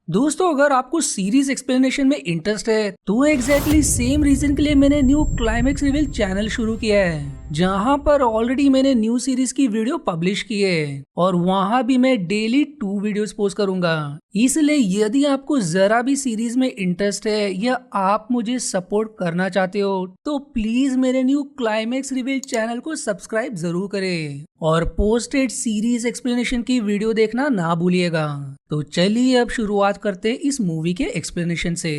दोस्तों, अगर आपको सीरीज एक्सप्लेनेशन में इंटरेस्ट है तो एग्जैक्टली सेम रीजन के लिए मैंने न्यू क्लाइमेक्स रिवील चैनल शुरू किया है, जहां पर ऑलरेडी मैंने न्यू सीरीज की वीडियो पब्लिश की है और वहां भी मैं डेली 2 वीडियोस पोस्ट करूंगा। इसलिए यदि आपको जरा भी सीरीज में इंटरेस्ट है या आप मुझे सपोर्ट करना चाहते हो तो प्लीज मेरे न्यू क्लाइमेक्स रिवील चैनल को सब्सक्राइब जरूर करें और पोस्टेड सीरीज एक्सप्लेनेशन की वीडियो देखना ना भूलिएगा। तो चलिए अब शुरुआत करते हैं इस मूवी के एक्सप्लेनेशन से।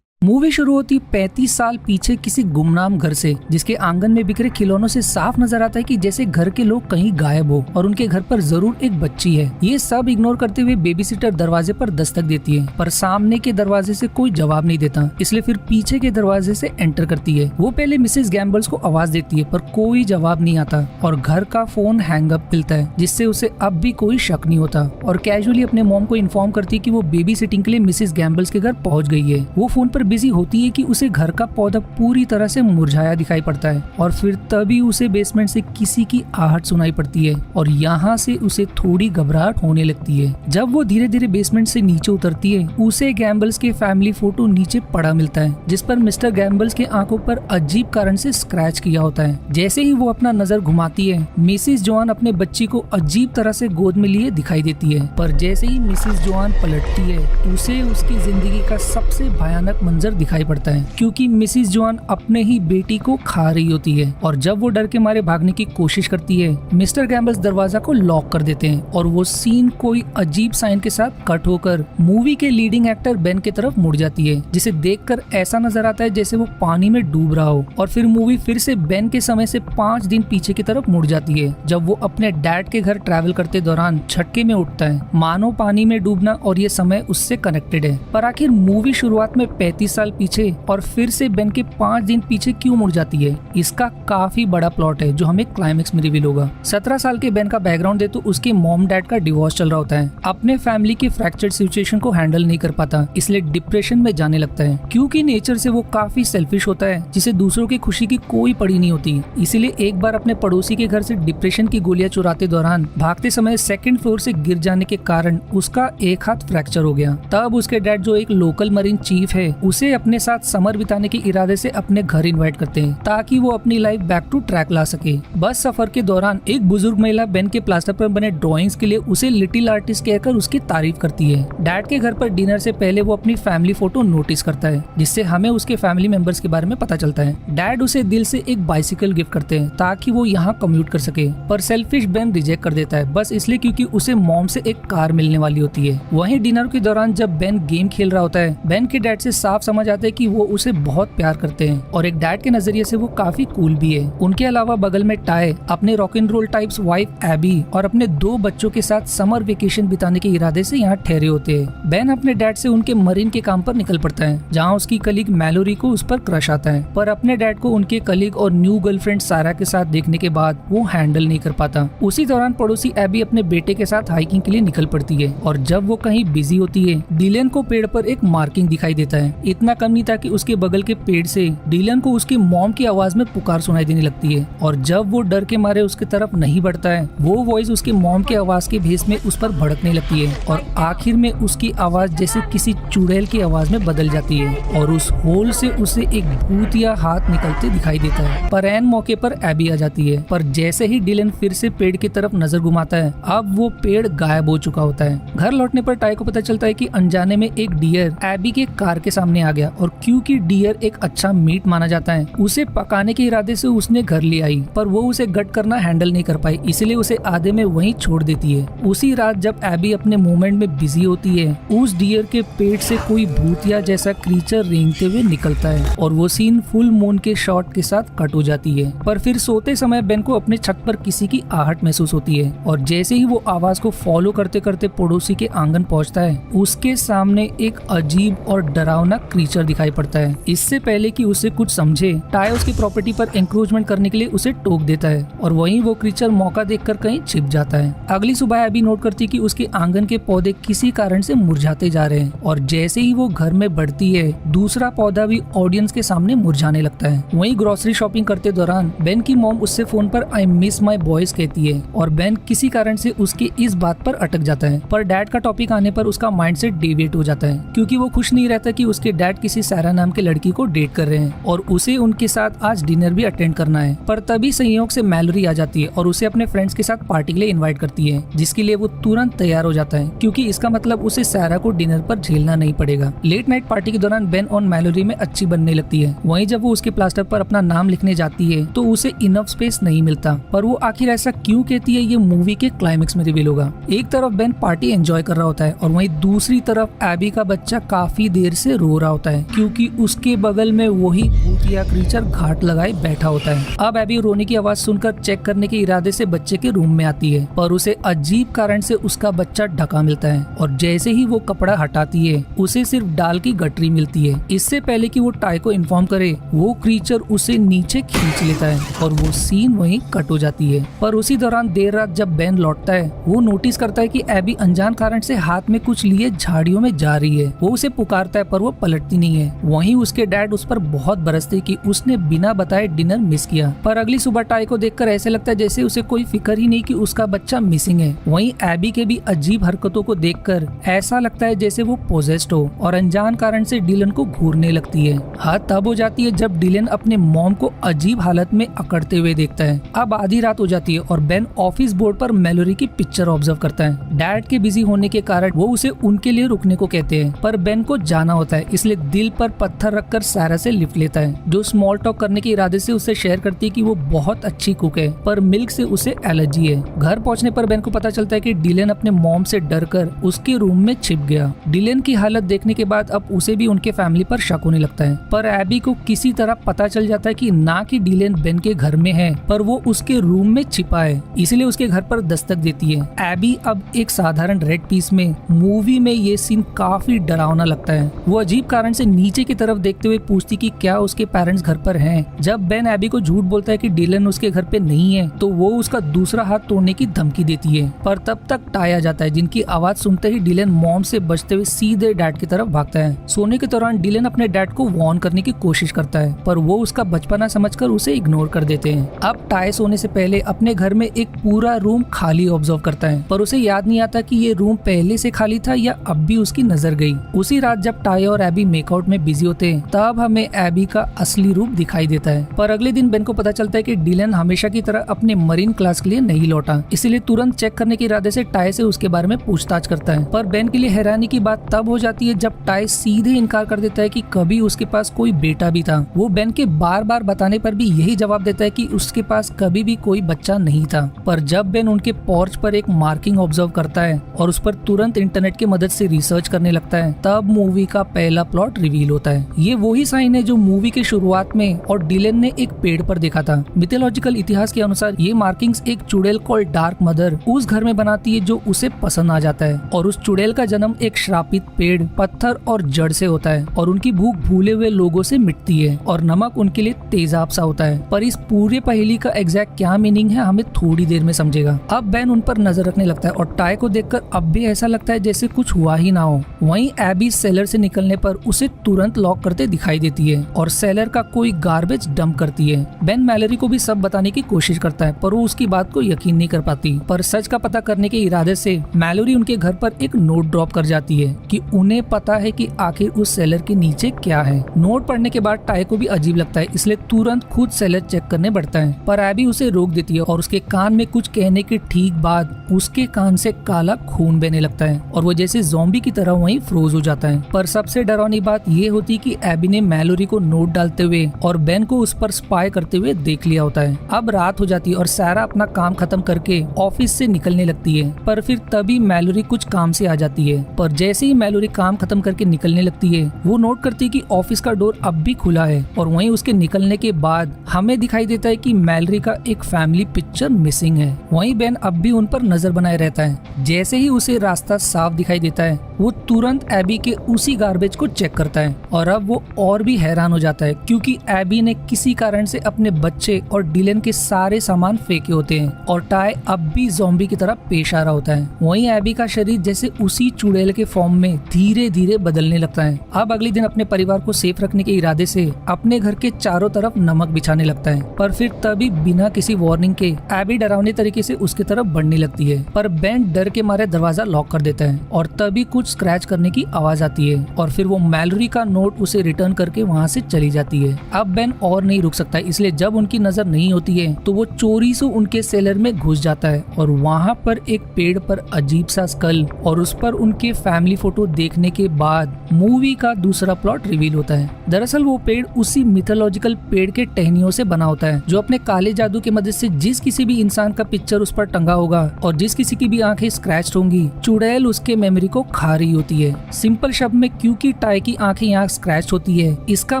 मूवी शुरू होती 35 साल पीछे किसी गुमनाम घर से, जिसके आंगन में बिखरे खिलौनों से साफ नजर आता है कि जैसे घर के लोग कहीं गायब हो और उनके घर पर जरूर एक बच्ची है। ये सब इग्नोर करते हुए बेबी सिटर दरवाजे पर दस्तक देती है, पर सामने के दरवाजे से कोई जवाब नहीं देता, इसलिए फिर पीछे के दरवाजे से एंटर करती है। वो पहले मिसेस गैम्बल्स को आवाज देती है पर कोई जवाब नहीं आता और घर का फोन हैंग अप मिलता है, जिससे उसे अब भी कोई शक नहीं होता और कैजुअली अपने मॉम को इन्फॉर्म करती है कि वो बेबी सिटिंग के लिए मिसेस गैम्बल्स के घर पहुंच गई है। वो फोन पर बिजी होती है कि उसे घर का पौधा पूरी तरह से मुरझाया दिखाई पड़ता है और फिर तभी उसे बेसमेंट से किसी की आहट सुनाई पड़ती है और यहाँ से उसे थोड़ी घबराहट होने लगती है। जब वो धीरे धीरे बेसमेंट से नीचे उतरती है, उसे गैम्बल्स के फैमिली फोटो नीचे पड़ा मिलता है, जिस पर मिस्टर गैम्बल्स के आंखों पर अजीब कारण से स्क्रैच किया होता है। जैसे ही वो अपना नजर घुमाती है, मिसिस जोआन अपने बच्ची को अजीब तरह से गोद में लिए दिखाई देती है, पर जैसे ही मिसिस जोआन पलटती है, उसे उसकी जिंदगी का सबसे भयानक मंजर दिखाई पड़ता है, क्योंकि मिसिस जोआन अपने ही बेटी को खा रही होती है। और जब वो डर के मारे भागने की कोशिश करती है, मिस्टर गैम्बल्स दरवाजा को लॉक कर देते हैं और वो सीन कोई अजीब साइन के साथ कट होकर मूवी के लीडिंग एक्टर बेन की तरफ मुड़ जाती है, जिसे देखकर ऐसा नजर आता है जैसे वो पानी में डूब रहा हो। और फिर मूवी फिर से बेन के समय से 5 दिन पीछे की तरफ मुड़ जाती है, जब वो अपने डैड के घर ट्रैवल करते दौरान झटके में उठता है, मानो पानी में डूबना और ये समय उससे कनेक्टेड है। पर आखिर मूवी शुरुआत में 35 साल पीछे और फिर से बेन के 5 दिन पीछे क्यों मुड़ जाती है, इसका काफी बड़ा प्लॉट है जो हमें क्लाइमेक्स में रिवील होगा। 17 साल के बेन का बैकग्राउंड दे तो उसके मॉम डैड का डिवोर्स चल रहा होता है, अपने फैमिली के फ्रैक्चर्ड सिचुएशन को हैंडल नहीं कर पाता, इसलिए डिप्रेशन में जाने लगता है। क्योंकि नेचर से वो काफी सेल्फिश होता है, जिसे दूसरों की खुशी की कोई पड़ी नहीं होती। इसीलिए एक बार अपने पड़ोसी के घर से डिप्रेशन की गोलियां चुराते दौरान भागते समय 2nd फ्लोर से गिर जाने के कारण उसका एक हाथ फ्रैक्चर हो गया। तब उसके डैड, जो एक लोकल मरीन चीफ है, उसे अपने साथ समर बिताने के इरादे से अपने घर इनवाइट करते हैं ताकि वो अपनी लाइफ बैक टू ट्रैक ला सके। बस सफर के दौरान एक बुजुर्ग महिला बेन के प्लास्टर पर बने ड्राइंग्स के लिए उसे लिटिल आर्टिस्ट कहकर उसकी तारीफ करती है। डैड के घर पर डिनर से पहले वो अपनी फैमिली फोटो नोटिस करता है, जिससे हमें उसके फैमिली मेंबर्स के बारे में पता चलता है। डैड उसे दिल से एक बाइसिकल गिफ्ट करते हैं ताकि वो यहाँ कम्यूट कर सके, पर सेल्फिश बेन रिजेक्ट कर देता है, बस इसलिए क्योंकि उसे मॉम से एक कार मिलने वाली होती है। वहीं डिनर के दौरान जब बेन गेम खेल रहा होता है, बेन के डैड से साफ समझ आता है कि वो उसे बहुत प्यार करते हैं और एक डैड के नजरिए से वो काफी कूल भी है। उनके अलावा बगल में टाई अपने rock and roll types wife Abby और अपने 2 बच्चों के साथ समर वेकेशन बिताने के इरादे से यहाँ ठहरे होते हैं। बेन अपने डैड से उनके मरीन के काम पर निकल पड़ता है, जहाँ उसकी कलीग मैलोरी को उस पर क्रश आता है, पर अपने डैड को उनके कलीग और न्यू गर्लफ्रेंड सारा के साथ देखने के बाद वो हैंडल नहीं कर पाता। उसी दौरान पड़ोसी एबी अपने बेटे के साथ हाइकिंग के लिए निकल पड़ती है और जब वो कहीं बिजी होती है, डिलन को पेड़ पर एक मार्किंग दिखाई देता है। इतना कम नहीं था कि उसके बगल के पेड़ से डिलन को उसकी मॉम की आवाज में पुकार सुनाई देने लगती है और जब वो डर के मारे उसकी तरफ नहीं बढ़ता है, वो वॉइस उसकी मॉम की आवाज के भेस में उस पर भड़कने लगती है और आखिर में उसकी आवाज जैसे किसी चुड़ैल की आवाज में बदल जाती है और उस होल से उसे एक भूतिया हाथ निकलते दिखाई देता है। पर ऐन मौके पर एबी आ जाती है, पर जैसे ही डिलन फिर से पेड़ की तरफ नजर घुमाता है, अब वो पेड़ गायब हो चुका होता है। घर लौटने पर टाई को पता चलता है कि अनजाने में एक डियर एबी के कार के सामने आ गया और क्योंकि डियर एक अच्छा मीट माना जाता है, उसे पकाने के इरादे से उसने घर ले आई, पर वो उसे गट करना हैंडल नहीं कर पाई, इसलिए उसे आधे में वहीं छोड़ देती है। उसी रात जब एबी अपने मूवमेंट में बिजी होती है, उस डियर के पेट से कोई भूतिया जैसा क्रीचर रेंगते हुए निकलता है और वो सीन फुल मून के शॉट के साथ कट हो जाती है। पर फिर सोते समय बेन को अपने छत पर किसी की आहट महसूस होती है और जैसे ही वो आवाज को फॉलो करते करते पड़ोसी के आंगन पहुंचता है, उसके सामने एक अजीब और डरावना क्रीचर दिखाई पड़ता है। इससे पहले कि उसे कुछ समझे, टाई उसकी प्रॉपर्टी पर एंक्रोचमेंट करने के लिए उसे टोक देता है और वहीं वो क्रीचर मौका देखकर कहीं छिप जाता है। अगली सुबह एबी नोट करती है कि उसके आंगन के पौधे किसी कारण से मुरझाते जा रहे हैं और जैसे ही वो घर में बढ़ती है, दूसरा पौधा भी ऑडियंस के सामने मुरझाने लगता है। वहीं ग्रोसरी शॉपिंग करते दौरान बेन की मॉम उससे फोन पर आई मिस माई बॉयज कहती है और बेन किसी कारण से उसकी इस बात पर अटक जाता है। पर डैड का टॉपिक आने पर उसका माइंडसेट डेविएट हो जाता है क्योंकि वो खुश नहीं रहता कि उसके डैड किसी सारा नाम के लड़की को डेट कर रहे हैं और उसे उनके साथ आज डिनर भी अटेंड करना है। पर तभी संयोग से मैलोरी आ जाती है और उसे अपने फ्रेंड्स के साथ पार्टी के लिए इनवाइट करती है, जिसके लिए वो तुरंत तैयार हो जाता है क्योंकि इसका मतलब उसे सारा को डिनर पर झेलना नहीं पड़ेगा। लेट नाइट पार्टी के दौरान बेन और मैलोरी में अच्छी बनने लगती है। वहीं जब वो उसके प्लास्टर पर अपना नाम लिखने जाती है तो उसे इनफ स्पेस नहीं मिलता, पर वो आखिर ऐसा क्यों कहती है ये मूवी के क्लाइमेक्स में रिवील होगा। एक तरफ बेन पार्टी एंजॉय कर रहा होता है और वहीं दूसरी तरफ एबी का बच्चा काफी देर से रो रहा होता है क्योंकि उसके बगल में वही भूत या क्रीचर घाट लगाए बैठा होता है। अब एबी रोने की आवाज सुनकर चेक करने के इरादे से बच्चे के रूम में आती है, पर उसे अजीब कारण से उसका बच्चा ढका मिलता है और जैसे ही वो कपड़ा हटाती है उसे सिर्फ डाल की गठरी मिलती है। इससे पहले कि वो टाई को इन्फॉर्म करे, वो क्रीचर उसे नीचे खींच लेता है और वो सीन वहीं कट हो जाती है। पर उसी दौरान देर रात जब बेन लौटता है, वो नोटिस करता है कि एबी अनजान कारण से हाथ में कुछ लिए झाड़ियों में जा रही है। वो उसे पुकारता है पर वो पलटती नहीं है। वहीं उसके डैड उस पर बहुत बरसते कि उसने बिना बताए डिनर मिस किया। पर अगली सुबह टाई को देखकर ऐसे लगता है जैसे उसे कोई फिक्र ही नहीं कि उसका बच्चा मिसिंग है। वहीं एबी के भी अजीब हरकतों को देखकर ऐसा लगता है जैसे वो पोजेस्ड हो और अनजान कारण से डिलन को घूरने लगती है। हद तब हो जाती है जब डिलन अपने मॉम को अजीब हालत में अकड़ते हुए देखता है। अब आधी रात हो जाती है और बेन ऑफिस बोर्ड पर मैलोरी की पिक्चर ऑब्जर्व करता है। डैड के बिजी होने के कारण वो उसे उनके लिए रुकने को कहते हैं, पर बेन को जाना होता है इसलिए दिल पर पत्थर रखकर सारा से लिफ्ट लेता है, जो स्मॉल टॉक करने के इरादे से उससे शेयर करती है कि वो बहुत अच्छी कुक है पर मिल्क से उसे एलर्जी है। घर पहुंचने पर बेन को पता चलता है कि डिलन अपने मॉम से डरकर उसके रूम में छिप गया। डिलन की हालत देखने के बाद अब उसे भी उनके फैमिली पर शक होने लगता है, पर एबी को किसी तरह पता चल जाता है कि ना कि डिलन बेन के घर में है पर वो उसके रूम में छिपा है, इसलिए उसके घर पर दस्तक देती है। एबी अब एक साधारण रेड पीस में मूवी में ये सीन काफी डरावना लगता है। वो अजीब कारण से नीचे की तरफ देखते हुए पूछती कि क्या उसके पेरेंट्स घर पर हैं। जब बेन एबी को झूठ बोलता है कि डिलन उसके घर पे नहीं है तो वो उसका दूसरा हाथ तोड़ने की धमकी देती है, पर तब तक टाई आ जाता है जिनकी आवाज सुनते ही डिलन मॉम से बचते हुए सीधे डैड की तरफ भागता है। सोने के दौरान डिलन अपने डैड को वार्न करने की कोशिश करता है पर वो उसका बचपना समझकर उसे इग्नोर कर देते हैं। अब टाई सोने से पहले अपने घर में एक पूरा रूम खाली ऑब्जर्व करता है, पर उसे याद नहीं आता कि ये रूम पहले से खाली था या अब भी उसकी नजर गई। उसी रात जब टाई और एबी मेकआउट में बिजी होते हैं तब हमें एबी का असली रूप दिखाई देता है। पर अगले दिन बेन को पता चलता है कि डिलन हमेशा की तरह अपने मरीन क्लास के लिए नहीं लौटा, इसलिए तुरंत चेक करने के इरादे से टाई से उसके बारे में पूछताछ करता है। पर बेन के लिए हैरानी की बात तब हो जाती है जब टाई सीधे इनकार कर देता है कि कभी उसके पास कोई बेटा भी था। वो बेन के बार बार बताने पर भी यही जवाब देता है कि उसके पास कभी भी कोई बच्चा नहीं था। पर जब बेन उनके पोर्च पर एक मार्किंग ऑब्जर्व करता है और उस पर तुरंत इंटरनेट की मदद से रिसर्च करने लगता है, तब मूवी का पहला प्लॉट रिवील होता है। ये वही साइन है जो मूवी के शुरुआत में और डिलन ने एक पेड़ पर देखा था। मिथोलॉजिकल इतिहास के अनुसार ये मार्किंग्स एक चुड़ैल कॉल्ड डार्क मदर उस घर में बनाती है जो उसे पसंद आ जाता है, और उस चुड़ैल का जन्म एक श्रापित पेड़, पत्थर और जड़ से होता है और उनकी भूख भूले हुए लोगों से मिटती है और नमक उनके लिए तेजाब सा होता है। पर इस पूरे पहेली का एग्जैक्ट क्या मीनिंग है हमें थोड़ी देर में समझेगा। अब बेन उन पर नजर रखने लगता है और टाई को देखकर अब भी ऐसा लगता है जैसे कुछ हुआ ही ना हो। वहीं एबी सेलर से निकलने पर उसे तुरंत लॉक करते दिखाई देती है और सेलर का कोई गार्बेज डंप करती है। बेन मैलोरी को भी सब बताने की कोशिश करता है पर वो उसकी बात को यकीन नहीं कर पाती, पर सच का पता करने के इरादे से मैलोरी उनके घर पर एक नोट ड्रॉप कर जाती है कि उन्हें पता है कि आखिर उस सेलर के नीचे क्या है। नोट पढ़ने के बाद टाई को भी अजीब लगता है, इसलिए तुरंत खुद सेलर चेक करने बढ़ता है, पर एबी उसे रोक देती है और उसके कान में कुछ कहने के ठीक बाद उसके कान से काला खून बहने लगता है और वो जैसे ज़ॉम्बी की तरह वहीं फ्रोज हो जाता है। पर सबसे डरावनी बात ये होती कि एबी ने मैलोरी को नोट डालते हुए और बेन को उस पर स्पाई करते हुए देख लिया होता है। अब रात हो जाती है और सारा अपना काम खत्म करके ऑफिस से निकलने लगती है, पर फिर तभी मैलोरी कुछ काम से आ जाती है। पर जैसे ही मैलोरी काम खत्म करके निकलने लगती है वो नोट करती है कि ऑफिस का डोर अब भी खुला है और वहीं उसके निकलने के बाद हमें दिखाई देता है कि मैलोरी का एक फैमिली पिक्चर मिसिंग है। वहीं बेन अब भी उन पर नजर बनाए रहता है। जैसे ही उसे रास्ता साफ दिखाई देता है वो तुरंत एबी के उसी गार्बेज को चेक करता है और अब वो और भी हैरान हो जाता है क्योंकि एबी ने किसी कारण से अपने बच्चे और डिलन के सारे सामान फेंके होते हैं और टाई अब भी ज़ॉम्बी की तरह पेश आ रहा होता है। वहीं एबी का शरीर जैसे उसी चुड़ैल के फॉर्म में धीरे धीरे बदलने लगता है। अब अगले दिन अपने परिवार को सेफ रखने के इरादे से अपने घर के चारों तरफ नमक बिछाने लगता है, पर फिर तभी बिना किसी वार्निंग के एबी डरावने तरीके से उसकी तरफ बढ़ने लगती है। पर बेन डर के मारे दरवाजा लॉक कर देता है और तभी कुछ स्क्रैच करने की आवाज आती है और फिर वो मैलोरी का नोट उसे रिटर्न करके वहाँ से चली जाती है। अब बेन और नहीं रुक सकता, इसलिए जब उनकी नजर नहीं होती है तो वो चोरी से उनके सेलर में घुस जाता है और वहाँ पर एक पेड़ पर अजीब सा स्कल और उस पर उनके फैमिली फोटो देखने के बाद मूवी का दूसरा प्लॉट रिवील होता है। दरअसल वो पेड़ उसी मिथोलॉजिकल पेड़ के टहनियों से बना होता है जो अपने काले जादू की मदद से जिस किसी भी इंसान का पिक्चर उस पर टंगा होगा और जिस किसी की भी आंखें स्क्रैच होंगी, चुड़ैल उसके मेमोरी को खा रही होती है। सिंपल शब्द में क्योंकि टाई की आंखें यहाँ स्क्रैच होती है, इसका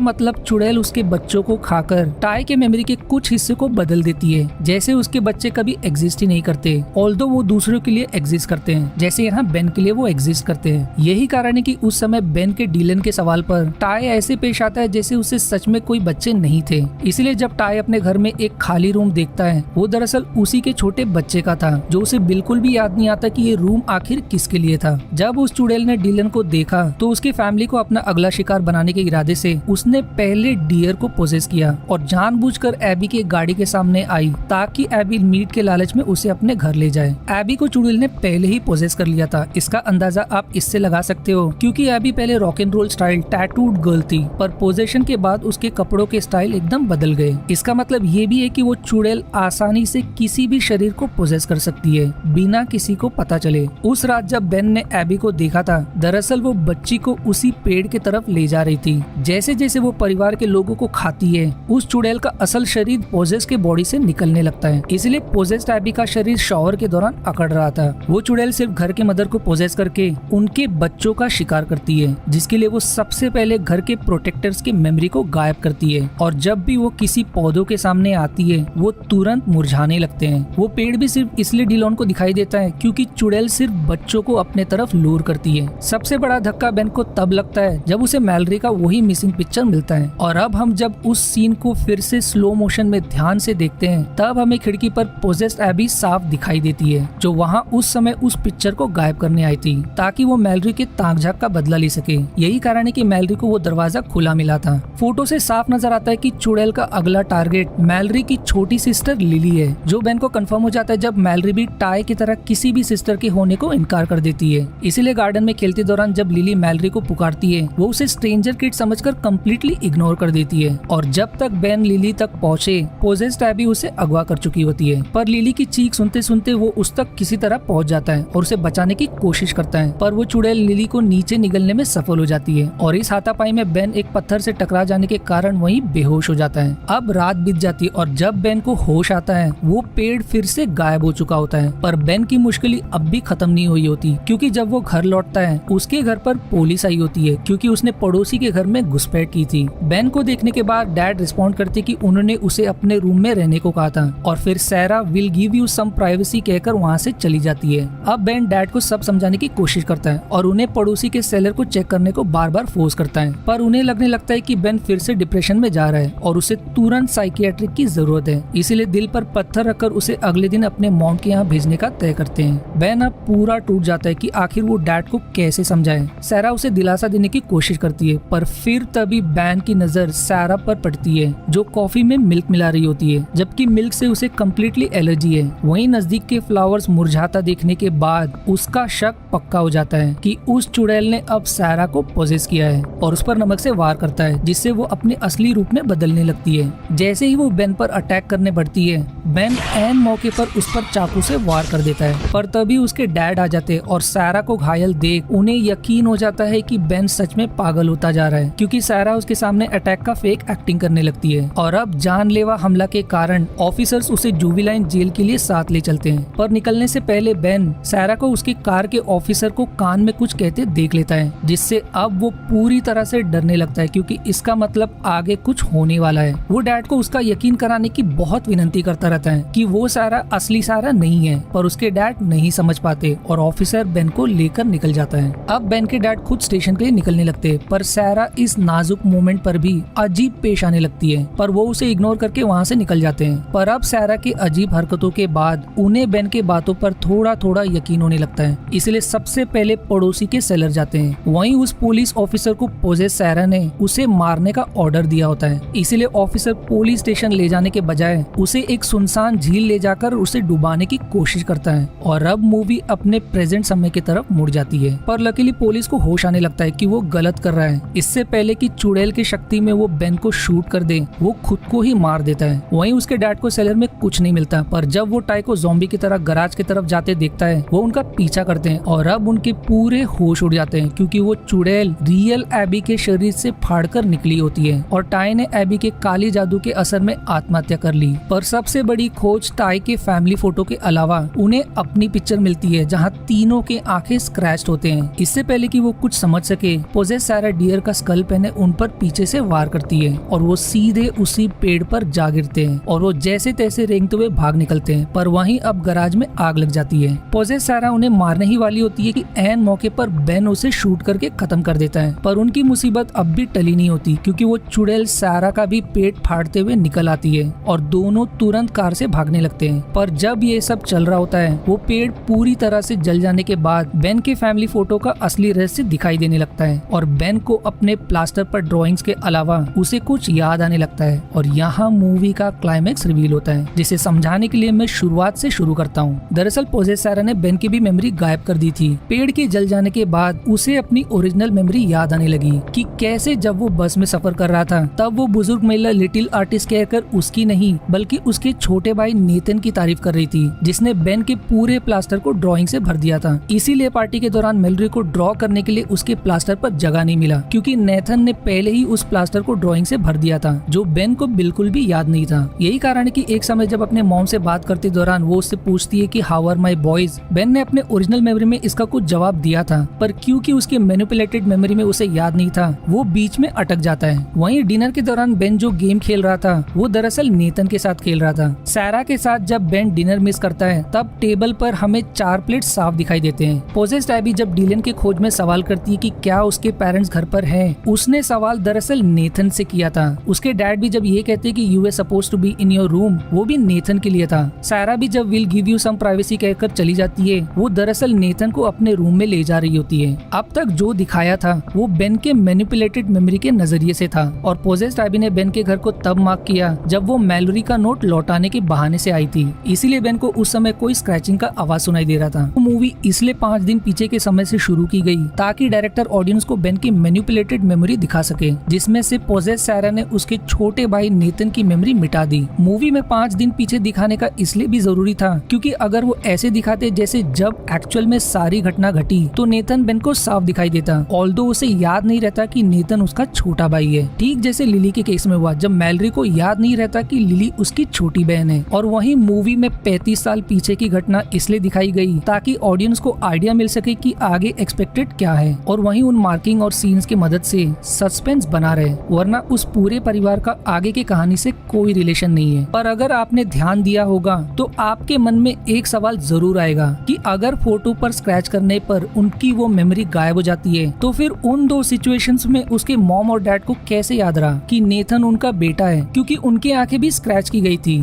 मतलब चुड़ैल उसके बच्चों को खाकर टाई के मेमोरी के कुछ हिस्से को बदल देती है, जैसे उसके बच्चे कभी एग्जिस्ट ही नहीं करते, ऑल्दो वो दूसरों के लिए एग्जिस्ट करते हैं, जैसे यहाँ बेन के लिए वो एग्जिस्ट करते हैं। यही कारण है कि उस समय बेन के डिलन के सवाल पर टाई ऐसे पेश आता है जैसे उसे सच में कोई बच्चे नहीं थे। इसलिए जब टाई अपने घर में एक खाली रूम देखता है, वो दरअसल उसी के छोटे बच्चे का था जो उसे बिल्कुल भी याद नहीं आता कि ये रूम आखिर किसके लिए था। जब उस चुड़ैल ने डिलन को देखा तो उसकी फैमिली को अपना अगला शिकार बनाने के इरादे से उसने पहले डियर को पोजेस किया और जानबूझकर एबी की गाड़ी के सामने आई ताकि एबी मीट के लालच में उसे अपने घर ले जाए। एबी को चुड़ैल ने पहले ही पोजेस कर लिया था। इसका अंदाजा आप इससे लगा सकते हो क्योंकि एबी पहले rock and roll style tattooed girl थी, पर पोजेशन के बाद उसके कपड़ों के स्टाइल एकदम बदल गए। इसका मतलब ये भी है कि वो चुड़ैल आसानी से किसी भी शरीर को पोजेस कर सकती है बिना किसी को पता चले। उस रात जब बेन ने एबी को देखा था, दरअसल वो बच्ची को उसी पेड़ की तरफ ले जा रही थी। जैसे जैसे वो परिवार के लोगों को खाती है, उस चुड़ैल का असल शरीर पोजेस के बॉडी से निकलने लगता है। इसलिए पोजेस्ड एबी का शरीर शॉवर के दौरान अकड़ रहा था। वो चुड़ैल सिर्फ घर के मदर को पोजेस करके उनके बच्चों का शिकार करती है, जिसके लिए वो सबसे पहले घर के प्रोटेक्टर्स की मेमोरी को गायब करती है और जब भी वो किसी पौधों के सामने आती है वो तुरंत मुरझाने लगते हैं। वो पेड़ भी सिर्फ इसलिए डिलॉन को दिखाई देता है क्योंकि चुड़ैल सिर्फ बच्चों को अपने तरफ लूर करती है। सबसे बड़ा धक्का बेन को तब लगता है जब उसे मैलोरी का वही मिसिंग पिक्चर मिलता है और अब हम जब उस सीन को फिर से स्लो मोशन में ध्यान से देखते हैं तब हमें खिड़की पर पोजेस्ड एबी साफ दिखाई देती है जो वहाँ उस समय उस पिक्चर को गायब करने आई थी ताकि वो मैलोरी के ताक झाक का बदला ले सके। यही कारण है कि मैलोरी को वो दरवाजा खुला मिला था। फोटो से साफ नजर आता है कि चुड़ैल का अगला टारगेट मैलोरी की छोटी सिस्टर लिली है, जो बेन को कंफर्म हो जाता है जब मैलोरी भी टाई की तरह किसी भी सिस्टर के होने को इनकार कर देती है। इसीलिए गार्डन में खेलते दौरान जब लिली मैलोरी को पुकारती है वो उसे स्ट्रेंजर किड समझकर कंप्लीटली इग्नोर कर देती है और जब तक बेन लिली तक पहुँचे पोजेस्ड एबी उसे अगवा कर चुकी होती है। पर लिली की चीख सुनते सुनते वो उस तक किसी तरह पहुँच जाता है और उसे बचाने की कोशिश करता है, पर वो चुड़ैल लिली को नीचे निगलने में सफल हो जाती है और इस हाथापाई में बेन एक पत्थर से टकरा जाने के कारण वहीं बेहोश हो जाता है। अब रात बीत जाती है और जब बेन को होश आता है वो पेड़ फिर से गायब हो चुका होता है, पर बेन की मुश्किल अब भी खत्म नहीं हुई होती क्योंकि जब वो घर लौटता है उसके घर पर पुलिस आई होती है क्योंकि उसने पड़ोसी के घर में घुसपैठ की थी। बेन को देखने के बाद डैड रिस्पॉन्ड करते कि उन्होंने उसे अपने रूम में रहने को कहा था और फिर Saira will give you some privacy कहकर वहाँ से चली जाती है। अब बेन डैड को सब समझाने की कोशिश करता है और उन्हें पड़ोसी के सेलर को चेक करने को बार बार फोर्स करता है, पर उन्हें लगने लगता है कि बेन फिर से डिप्रेशन में जा रहा है और उसे तुरंत साइकियाट्रिक की जरूरत है। इसीलिए दिल पर पत्थर रखकर उसे अगले दिन अपने मॉम के यहाँ भेजने का तय करते हैं। बेन अब पूरा टूट जाता है कि आखिर वो डैड को कैसे समझाए। सैरा उसे दिलासा देने की कोशिश करती है, पर फिर तभी बेन की नजर सैरा पर पड़ती है जो कॉफी में मिल्क मिला रही होती है, जबकि मिल्क से उसे कम्प्लीटली एलर्जी है। वहीं नजदीक के फ्लावर्स मुरझाता देखने के बाद उसका शक पक्का हो जाता है कि उस चुड़ैल ने अब सैरा को पोजेस किया है और उस पर नमक से वार करता है, जिससे वो अपने असली रूप में बदलने लगती है। जैसे ही वो बेन पर अटैक करने बढ़ती है, बेन ऐन मौके पर उस पर चाकू से वार कर देता है, पर तभी उसके डैड आ जाते हैं और सैरा को घायल देख उन्हें यकीन हो जाता है कि बेन सच में पागल होता जा रहा है क्योंकि सैरा उसके सामने अटैक का फेक एक्टिंग करने लगती है और अब जानलेवा हमला के कारण ऑफिसर्स उसे जुवेनाइल जेल के लिए साथ ले चलते हैं। पर निकलने से पहले बेन सैरा को उसकी कार के ऑफिसर को कान में कुछ कहते देख लेता है, जिससे अब वो पूरी तरह से डरने लगता है क्योंकि इसका मतलब आगे कुछ होने वाला है। वो डैड को उसका यकीन कराने की बहुत विनती करता रहता है कि वो सैरा असली सैरा नहीं है, पर उसके डैड नहीं समझ पाते और ऑफिसर बेन को लेकर निकल निकल जाता है। अब बेन के डैड खुद स्टेशन के लिए निकलने लगते, पर सैरा इस नाजुक मोमेंट पर भी अजीब पेश आने लगती है, पर वो उसे इग्नोर करके वहाँ से निकल जाते हैं। पर अब सैरा की अजीब हरकतों के बाद उन्हें बेन के बातों पर थोड़ा थोड़ा यकीन होने लगता है, इसलिए सबसे पहले पड़ोसी के सेलर जाते हैं। वहीं उस पुलिस ऑफिसर को पोजेस सैरा ने उसे मारने का ऑर्डर दिया होता है, इसलिए ऑफिसर पुलिस स्टेशन ले जाने के बजाय उसे एक सुनसान झील ले जाकर उसे डुबाने की कोशिश करता है। और अब मूवी अपने प्रेजेंट समय की तरफ मुड़ जाती है, पर लकीली पुलिस को होश आने लगता है कि वो गलत कर रहा है। इससे पहले कि चुड़ैल की शक्ति में वो बेन को शूट कर दे, वो खुद को ही मार देता है। वहीं उसके डैड को सेलर में कुछ नहीं मिलता, पर जब वो टाई को ज़ॉम्बी की तरह गराज की तरफ जाते देखता है, वो उनका पीछा करते हैं और अब उनके पूरे होश उड़ जाते हैं, क्योंकि वो चुड़ैल रियल एबी के शरीर से फाड़कर निकली होती है और टाई ने एबी के काली जादू के असर में आत्महत्या कर ली। पर सबसे बड़ी खोज टाई के फैमिली फोटो के अलावा उन्हें अपनी पिक्चर मिलती है, जहाँ तीनों के आंखें स्क्रैच्ड होते हैं। इससे पहले कि वो कुछ समझ सके, पोजेस सैरा डियर का स्कल पहने उन पर पीछे से वार करती है और वो सीधे उसी पेड़ पर जा गिरते हैं और वो जैसे तैसे रेंगते हुए भाग निकलते हैं। पर वहीं अब गराज में आग लग जाती है। पोजेस सैरा उन्हें मारने ही वाली होती है कि ऐन मौके पर बेन उसे शूट करके खत्म कर देता है, पर उनकी मुसीबत अब भी टली नहीं होती, क्योंकि वो चुड़ैल सैरा का भी पेट फाड़ते हुए निकल आती है और दोनों तुरंत कार से भागने लगते हैं। पर जब ये सब चल रहा होता है, वो पेड़ पूरी तरह से जल जाने के बाद बेन के फैमिली फोटो का असली रहस्य दिखाई देने लगता है और बेन को अपने प्लास्टर पर ड्राइंग्स के अलावा उसे कुछ याद आने लगता है। और यहाँ मूवी का क्लाइमैक्स रिवील होता है, जिसे समझाने के लिए मैं शुरुआत से शुरू करता हूँ। दरअसल पोजेस सैरा ने बेन की भी मेमोरी गायब कर दी थी। पेड़ के जल जाने के बाद उसे अपनी ओरिजिनल मेमोरी याद आने लगी कि कैसे जब वो बस में सफर कर रहा था, तब वो बुजुर्ग महिला लिटिल आर्टिस्ट कहकर उसकी नहीं बल्कि उसके छोटे भाई नेथन की तारीफ कर रही थी, जिसने बेन के पूरे प्लास्टर को ड्राइंग से भर दिया था। इसीलिए पार्टी के दौरान मेलरी को ड्रॉ करने के लिए उसके प्लास्टर पर जगह नहीं मिला, क्योंकि नेथन ने पहले ही उस प्लास्टर को ड्राइंग से भर दिया था, जो बेन को बिल्कुल भी याद नहीं था। यही कारण है कि एक समय जब अपने मॉम से बात करते दौरान वो उससे पूछती है कि how are my boys, Ben ने अपने ओरिजिनल मेमोरी में इसका कुछ जवाब दिया था, पर क्योंकि उसके मैनिपुलेटेड मेमोरी में उसे याद नहीं था, वो बीच में अटक जाता है। वहीं डिनर के दौरान बेन जो गेम खेल रहा था, वो दरअसल नेथन के साथ खेल रहा था। सैरा के साथ जब बेन डिनर मिस करता है, तब टेबल पर हमें 4 प्लेट साफ दिखाई देते हैं। पोजेस्ड एबी जब डिलन के खोज में सवाल करती है कि क्या उसके पेरेंट्स घर पर हैं, उसने सवाल दरअसल नेथन से किया था। उसके डैड भी जब ये कहते हैं कि you are supposed to be in your room, वो भी नेथन के लिए था। सैरा भी जब will give you some privacy कहकर चली जाती है, वो दरअसल नेथन को अपने रूम में ले जा रही होती है। अब तक जो दिखाया था वो बेन के मैनिपुलेटेड मेमोरी के नजरिए से था और पोजेस्ड एबी ने बेन के घर को तब मार्क किया जब वो मैलोरी का नोट लौटाने के बहाने से आई थी, इसीलिए बेन को उस समय कोई स्क्रैचिंग का आवाज सुनाई दे रहा था। वो मूवी इसलिए 5 दिन पीछे के समय से शुरू की गई ताकि डायरेक्टर ऑडियंस को बेन की मैनिपुलेटेड मेमोरी दिखा सके, जिसमें से पोजेस सैरा ने उसके छोटे भाई नेथन की मेमोरी मिटा दी। मूवी में 5 दिन पीछे दिखाने का इसलिए भी जरूरी था क्योंकि अगर वो ऐसे दिखाते जैसे जब एक्चुअल में सारी घटना घटी, तो नेथन बेन को साफ दिखाई देता, ऑल्दो उसे याद नहीं रहता कि नेथन उसका छोटा भाई है। ठीक जैसे लिली के केस में हुआ, जब मैलरी को याद नहीं रहता कि लिली उसकी छोटी बहन है। और वहीं मूवी में 35 साल पीछे की घटना इसलिए दिखाई गई ताकि ऑडियंस को आइडिया मिल सके कि आगे एक्सपेक्टेड क्या है, और वहीं उन मार्किंग और सीन्स की मदद से सस्पेंस बना रहे, वरना उस पूरे परिवार का आगे की कहानी से कोई रिलेशन नहीं है। पर अगर आपने ध्यान दिया होगा तो आपके मन में एक सवाल जरूर आएगा कि अगर फोटो पर स्क्रैच करने पर उनकी वो मेमोरी गायब हो जाती है, तो फिर उन 2 सिचुएशंस में उसके मॉम और डैड को कैसे याद रहा कि नेथन उनका बेटा है, क्योंकि उनकी आंखें भी स्क्रैच की गई थी।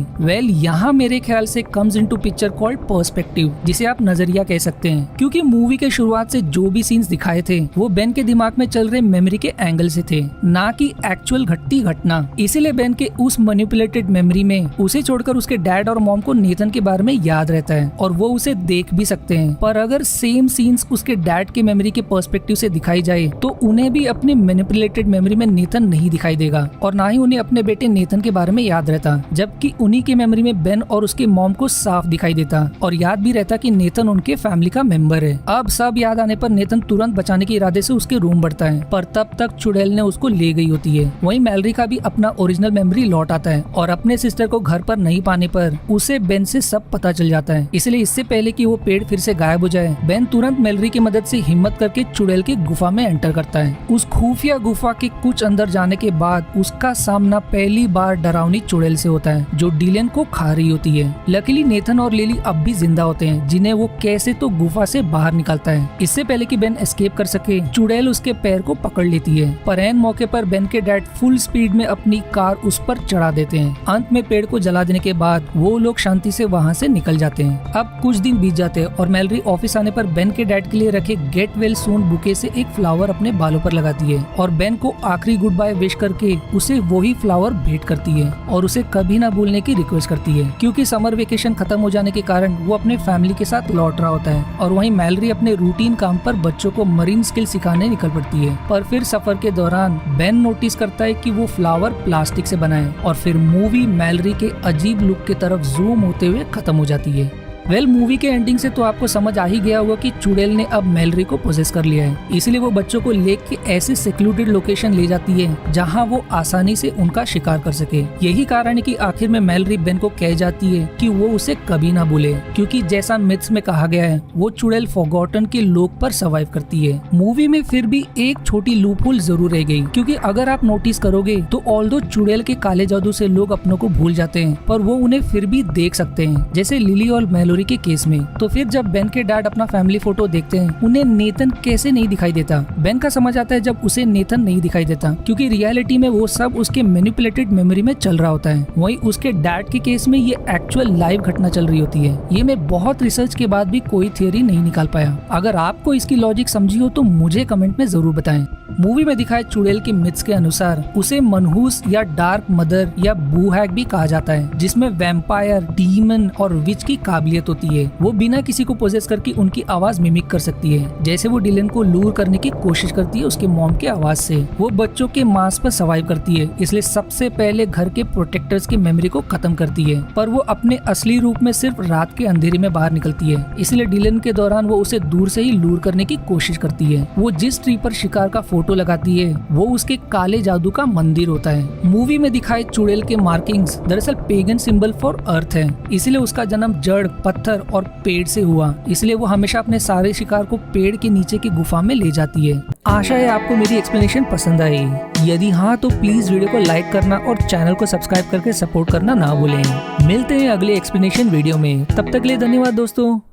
यहाँ मेरे ख्याल से comes into picture called perspective, जिसे आप नजरिया कह सकते हैं, क्योंकि मूवी के शुरुआत से जो भी सीन्स दिखाए थे वो बेन के दिमाग में चल रहे मेमोरी के एंगल से थे, ना कि एक्चुअल घटती घटना। इसीलिए बेन के उस मैनिपुलेटेड मेमोरी में उसे छोड़कर उसके डैड और मॉम को नेथन के बारे में याद रहता है और वो उसे देख भी सकते हैं। पर अगर सेम सीन्स उसके डैड के मेमोरी के पर्सपेक्टिव से दिखाई जाए तो उन्हें भी अपने मैनिपुलेटेड मेमोरी में नेथन नहीं दिखाई देगा और ना ही उन्हें अपने बेटे नेथन के बारे में याद रहता, जबकि उन्हीं की मेमोरी में बेन और उसके मॉम को साफ दिखाई देता और याद भी रहता कि नेथन उनके फैमिली का मेंबर है। अब सब याद आने पर नेथन तुरंत बचाने के इरादे से उसके रूम बढ़ता है, पर तब तक चुड़ैल ने उसको ले गई होती है। वहीं मैलरी का भी अपना ओरिजिनल मेमोरी लौट आता है और अपने सिस्टर को घर पर नहीं पाने पर उसे बेन से सब पता चल जाता है। इसलिए इससे पहले कि वो पेड़ फिर से गायब हो जाए, बेन तुरंत मैलरी की मदद से हिम्मत करके चुड़ैल की गुफा में एंटर करता है। उस खुफिया गुफा के कुछ अंदर जाने के बाद उसका सामना पहली बार डरावनी चुड़ैल से होता है जो डिलन को खा रही होती है। लकीली नेथन और लिली अब भी जिंदा होते हैं, जिन्हें वो कैसे तो गुफा से बाहर निकालता जाता है। इससे पहले कि बेन एस्केप कर सके, चुड़ैल उसके पैर को पकड़ लेती है, पर ऐन मौके पर बेन के डैड फुल स्पीड में अपनी कार उस पर चढ़ा देते हैं। अंत में पेड़ को जला देने के बाद वो लोग शांति से वहाँ से निकल जाते हैं। अब कुछ दिन बीत जाते हैं और मैलरी ऑफिस आने पर बेन के डैड के लिए रखे गेट वेल सून बुके से एक फ्लावर अपने बालों पर लगाती है और बेन को आखिरी गुड बाय विश करके उसे वही फ्लावर भेंट करती है और उसे कभी ना भूलने की रिक्वेस्ट करती है, क्योंकि समर वेकेशन खत्म हो जाने के कारण वो अपने फैमिली के साथ लौट रहा होता है। और वहीं मैलरी अपने रूटीन काम पर बच्चों को मरीन स्किल सिखाने निकल पड़ती है। पर फिर सफर के दौरान बेन नोटिस करता है कि वो फ्लावर प्लास्टिक से बना है और फिर मूवी मैलरी के अजीब लुक की तरफ जूम होते हुए खत्म हो जाती है। मूवी के एंडिंग से तो आपको समझ आ ही गया होगा कि चुड़ैल ने अब मैलरी को पोजेस कर लिया है, इसलिए वो बच्चों को लेक के ऐसे सिक्योर्ड लोकेशन ले जाती है जहां वो आसानी से उनका शिकार कर सके। यही कारण है कि आखिर में मैलरी बेन को कह जाती है कि वो उसे कभी ना भूले, क्योंकि जैसा मिथ्स में कहा गया है वो चुड़ैल फॉरगॉटन के लोक पर सर्वाइव करती है। मूवी में फिर भी एक छोटी लूप होल जरूर रह गई, क्योंकि अगर आप नोटिस करोगे तो ऑल्दो चुड़ैल के काले जादू से लोग अपनों को भूल जाते हैं, पर वो उन्हें फिर भी देख सकते हैं, जैसे लिली और मैलोरी के केस में। तो फिर जब बेन के डैड अपना फैमिली फोटो देखते हैं, उन्हें नेथन कैसे नहीं दिखाई देता। बेन का समझ आता है जब उसे नेथन नहीं दिखाई देता, क्योंकि रियलिटी में वो सब उसके मैनिपुलेटेड मेमोरी में चल रहा होता है। वहीं उसके डैड के केस में ये एक्चुअल लाइव घटना चल रही होती है। ये मैं बहुत रिसर्च के बाद भी कोई थियरी नहीं निकाल पाया। अगर आपको इसकी लॉजिक समझी हो तो मुझे कमेंट में जरूर बताएं। मूवी में दिखाए चुड़ैल के मिथ्स के अनुसार उसे मनहूस या डार्क मदर या बूहैग भी कहा जाता है, जिसमें वैम्पायर, डीमन और विच की काबिलियत होती है। वो बिना किसी को पोजेस करके उनकी आवाज मिमिक कर सकती है, जैसे वो डिलन को लूर करने की कोशिश करती है उसके मॉम के आवाज से। वो बच्चों के मांस पर सर्वाइव करती है, इसलिए सबसे पहले घर के प्रोटेक्टर्स की मेमोरी को खत्म करती है, पर वो अपने असली रूप में सिर्फ रात के अंधेरे में बाहर निकलती है। इसलिए डिलन के दौरान वो उसे दूर से ही लूर करने की कोशिश करती है। वो जिस ट्री पर शिकार का फोटो लगाती है वो उसके काले जादू का मंदिर होता है। मूवी में दिखाए चुड़ैल के मार्किंग्स दरअसल पेगन सिंबल फॉर अर्थ है, इसलिए उसका जन्म जड़, पत्थर और पेड़ से हुआ। इसलिए वो हमेशा अपने सारे शिकार को पेड़ के नीचे की गुफा में ले जाती है। आशा है आपको मेरी एक्सप्लेनेशन पसंद आई। यदि हाँ तो प्लीज वीडियो को लाइक करना और चैनल को सब्सक्राइब करके सपोर्ट करना ना भूलें। मिलते हैं अगले एक्सप्लेनेशन वीडियो में, तब तक के लिए धन्यवाद दोस्तों।